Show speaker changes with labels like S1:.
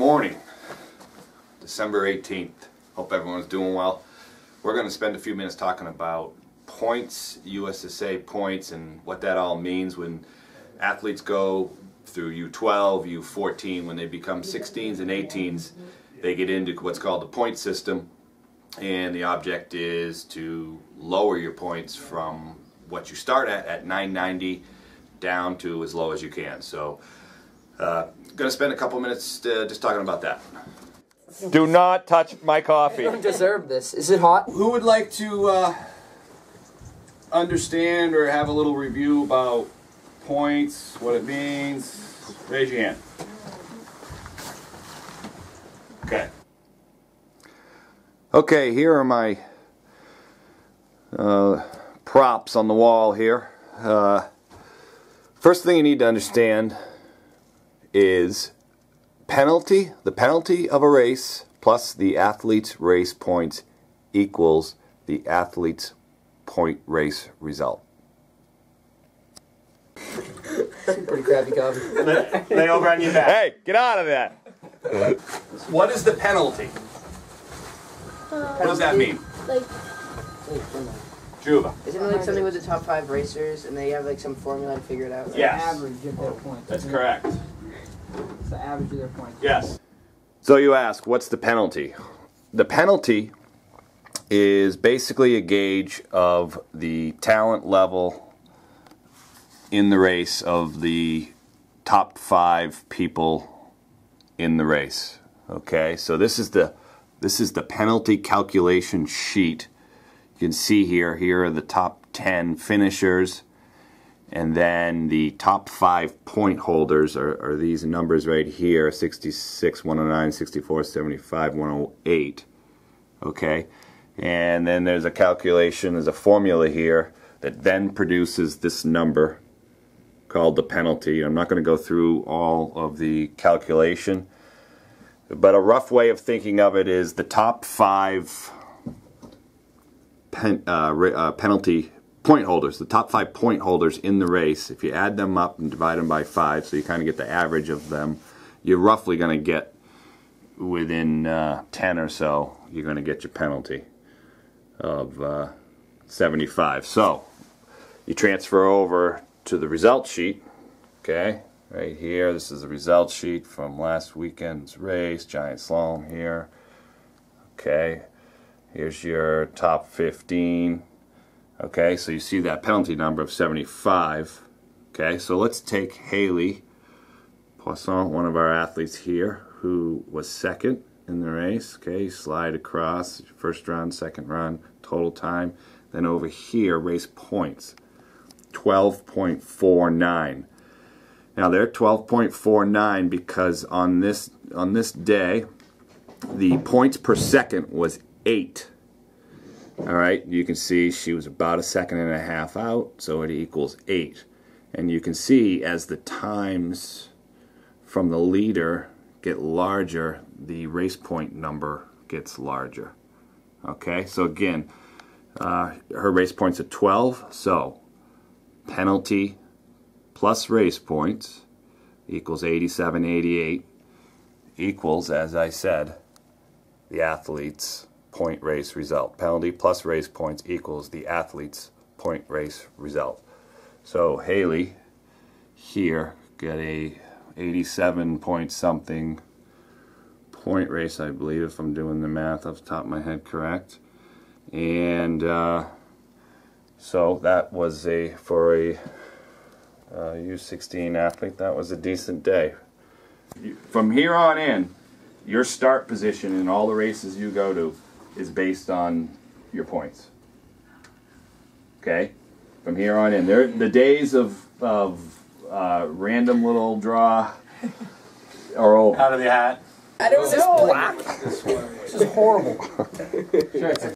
S1: morning, December 18th. Hope everyone's doing well. We're going to spend a few minutes talking about points, USSA points, and what that all means when athletes go through U12, U14. When they become 16s and 18s, they get into what's called the point system, and the object is to lower your points from what you start at 990 down to as low as you can. So going to spend a couple minutes just talking about that.
S2: Do not touch my coffee.
S3: I don't deserve this. Is it hot?
S1: Who would like to understand or have a little review about points, what it means? Raise your hand. Okay. Okay, here are my props on the wall here. First thing you need to understand is penalty. The penalty of a race plus the athlete's race points equals the athlete's point race result.
S3: Pretty crappy coffee.
S2: Lay over on your back. Hey, get out of that.
S1: What is the penalty? What does that mean?
S4: Like,
S1: Juba.
S3: Isn't it like something with the top 5 racers and they have like some formula to figure it out?
S1: Yes.
S5: Average of their points.
S1: That's correct.
S5: It's the average of their points.
S1: Yes. So you ask, what's the penalty? The penalty is basically a gauge of the talent level in the race of the top 5 people in the race. Okay, so this is the penalty calculation sheet. You can see here are the top 10 finishers, and then the top 5 point holders are these numbers right here: 66, 109, 64, 75, 108. Okay, and then there's a calculation, there's a formula here that then produces this number called the penalty. I'm not going to go through all of the calculation, but a rough way of thinking of it is the top 5 penalty point holders, the top 5 point holders in the race. If you add them up and divide them by 5, so you kind of get the average of them, you're roughly going to get within 10 or so, you're going to get your penalty of 75. So you transfer over to the result sheet. Okay, right here, this is the result sheet from last weekend's race, giant slalom here. Okay, here's your top 15. Okay, so you see that penalty number of 75. Okay, so let's take Haley Poisson, one of our athletes here, who was second in the race. Okay, slide across, first run, second run, total time. Then over here, race points, 12.49. Now they're 12.49 because on this day, the points per second was 8. All right, you can see she was about 1.5 seconds out, so it equals 8. And you can see as the times from the leader get larger, the race point number gets larger. Okay, so again, her race points are 12, so penalty plus race points equals 87.88 equals, as I said, the athlete's point race result. Penalty plus race points equals the athlete's point race result. So Haley here got a 87 point something point race, I believe, if I'm doing the math off the top of my head correct. And so that was for a U16 athlete, that was a decent day. From here on in, your start position in all the races you go to is based on your points. Okay? From here on in. The days of random little draw are over.
S2: Out of the hat.
S3: I don't know.
S5: This is horrible.
S1: Sure,